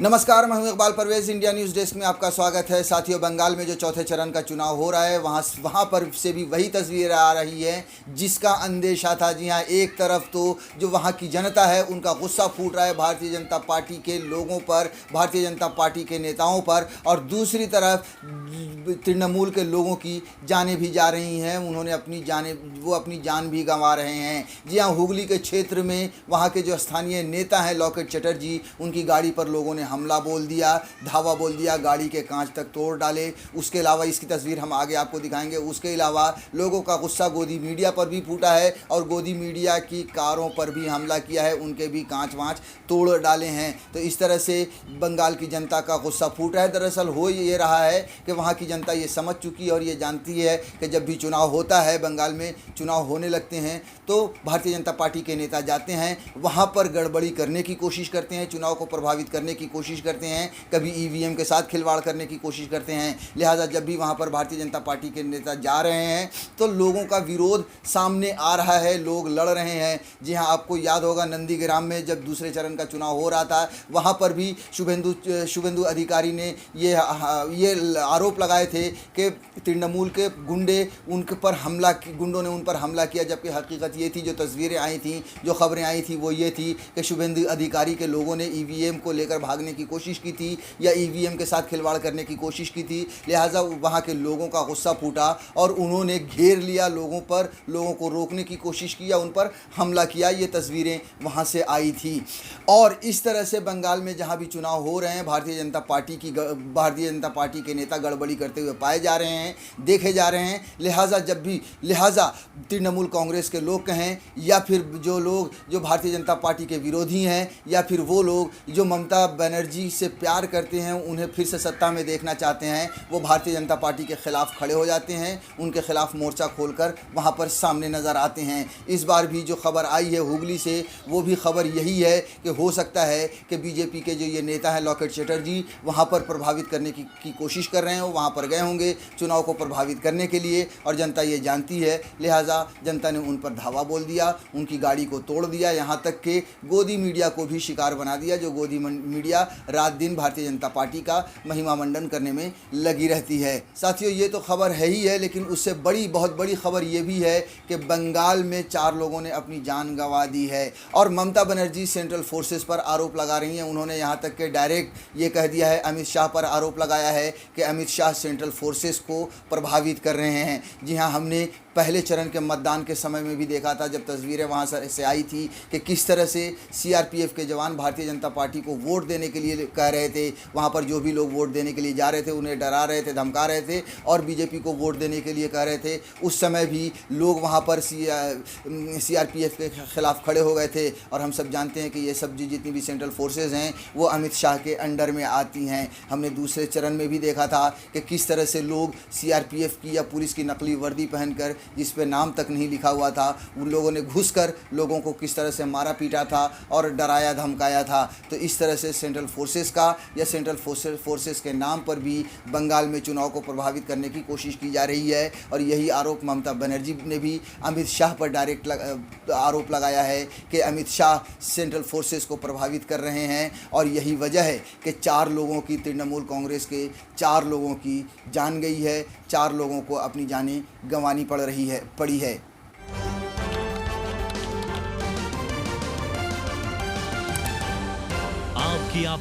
नमस्कार, मैं हूं Iqbal Parvez. India news desk में आपका स्वागत है। साथियों, बंगाल में जो चौथे चरण का चुनाव हो रहा है वहाँ पर से भी वही तस्वीर आ रही है जिसका अंदेशा था। जी हाँ, एक तरफ तो जो वहाँ की जनता है उनका गुस्सा फूट रहा है भारतीय जनता पार्टी के लोगों पर, भारतीय जनता पार्टी के नेताओं पर, और दूसरी तरफ तृणमूल के लोगों की जानें भी जा रही हैं। उन्होंने अपनी जान भी गंवा रहे हैं। जी हाँ, हुगली के क्षेत्र में वहाँ के जो स्थानीय नेता हैं लॉकेट चटर्जी, उनकी गाड़ी पर लोगों ने हमला बोल दिया, धावा बोल दिया, गाड़ी के कांच तक तोड़ डाले। उसके अलावा इसकी तस्वीर हम आगे आपको दिखाएंगे। उसके अलावा लोगों का गुस्सा गोदी मीडिया पर भी फूटा है और गोदी मीडिया की कारों पर भी हमला किया है, उनके भी कांच वाँच तोड़ डाले हैं। तो इस तरह से बंगाल की जनता का गुस्सा फूट रहा है। दरअसल हो ये रहा है कि वहाँ की जनता ये समझ चुकी है और ये जानती है कि जब भी चुनाव होता है, बंगाल में चुनाव होने लगते हैं तो भारतीय जनता पार्टी के नेता जाते हैं, वहाँ पर गड़बड़ी करने की कोशिश करते हैं, चुनाव को प्रभावित करने की कोशिश करते हैं, कभी ईवीएम के साथ खिलवाड़ करने की कोशिश करते हैं। लिहाजा जब भी वहाँ पर भारतीय जनता पार्टी के नेता जा रहे हैं तो लोगों का विरोध सामने आ रहा है, लोग लड़ रहे हैं। जी हाँ, आपको याद होगा नंदीग्राम में जब दूसरे चरण का चुनाव हो रहा था, वहाँ पर भी शुभेंदु अधिकारी ने ये आरोप लगाए थे कि तृणमूल के गुंडों ने उन पर हमला किया, जबकि हकीकत ये थी, जो तस्वीरें आई थी, जो खबरें आई थी, वो ये थी कि शुभेंदु अधिकारी के लोगों ने ईवीएम को लेकर भागने की कोशिश की थी या ईवीएम के साथ खिलवाड़ करने की कोशिश की थी। लिहाजा वहाँ के लोगों का गुस्सा फूटा और उन्होंने घेर लिया लोगों को रोकने की कोशिश की या उन पर हमला किया। ये तस्वीरें वहाँ से आई थी। और इस तरह से बंगाल में जहाँ भी चुनाव हो रहे हैं, भारतीय जनता पार्टी के नेता गड़बड़ी करते हुए पाए जा रहे हैं, देखे जा रहे हैं। लिहाजा तृणमूल कांग्रेस के लोग कहें या फिर जो भारतीय जनता पार्टी के विरोधी हैं या फिर वो लोग जो ममता बनर्जी से प्यार करते हैं, उन्हें फिर से सत्ता में देखना चाहते हैं, वो भारतीय जनता पार्टी के खिलाफ खड़े हो जाते हैं, उनके खिलाफ मोर्चा खोलकर वहाँ पर सामने नज़र आते हैं। इस बार भी जो खबर आई है हुगली से, वो भी खबर यही है कि हो सकता है कि बीजेपी के जो ये नेता हैं लॉकेट चटर्जी वहाँ पर प्रभावित करने की कोशिश कर रहे हैं। वो वहाँ पर गए होंगे चुनाव को प्रभावित करने के लिए और जनता ये जानती है। लिहाजा जनता ने उन पर धावा बोल दिया, उनकी गाड़ी को तोड़ दिया, यहाँ तक कि गोदी मीडिया को भी शिकार बना दिया, जो गोदी मीडिया रात दिन भारतीय जनता पार्टी का महिमा मंडन करने में लगी रहती है। साथियों, ये तो खबर है ही है, लेकिन उससे बहुत बड़ी खबर ये भी है कि बंगाल में 4 लोगों ने अपनी जान गंवा दी है और ममता बनर्जी सेंट्रल फोर्सेस पर आरोप लगा रही हैं। उन्होंने यहाँ तक कि डायरेक्ट ये कह दिया है, अमित शाह पर आरोप लगाया है कि अमित शाह सेंट्रल फोर्सेस को प्रभावित कर रहे हैं। जी हाँ, हमने पहले चरण के मतदान के समय में भी देखा था, जब तस्वीरें वहाँ से आई थी कि किस तरह से सीआरपीएफ के जवान भारतीय जनता पार्टी को वोट देने के लिए कह रहे थे। वहाँ पर जो भी लोग वोट देने के लिए जा रहे थे उन्हें डरा रहे थे, धमका रहे थे और बीजेपी को वोट देने के लिए कह रहे थे। उस समय भी लोग वहाँ पर सीआरपीएफ के खिलाफ खड़े हो गए थे और हम सब जानते हैं कि ये सब जितनी भी सेंट्रल फोर्सेज हैं वो अमित शाह के अंडर में आती हैं। हमने दूसरे चरण में भी देखा था कि किस तरह से लोग सीआरपीएफ की या पुलिस की नकली वर्दी पहनकर, जिस पे नाम तक नहीं लिखा हुआ था, उन लोगों ने घुसकर लोगों को किस तरह से मारा पीटा था और डराया धमकाया था। तो इस तरह से सेंट्रल फोर्सेस के नाम पर भी बंगाल में चुनाव को प्रभावित करने की कोशिश की जा रही है। और यही आरोप ममता बनर्जी ने भी अमित शाह पर डायरेक्ट आरोप लगाया है कि अमित शाह सेंट्रल फोर्सेस को प्रभावित कर रहे हैं और यही वजह है कि 4 लोगों की, तृणमूल कांग्रेस के 4 लोगों की जान गई है, 4 लोगों को अपनी जानें गंवानी पड़ी है। आपकी आवाज़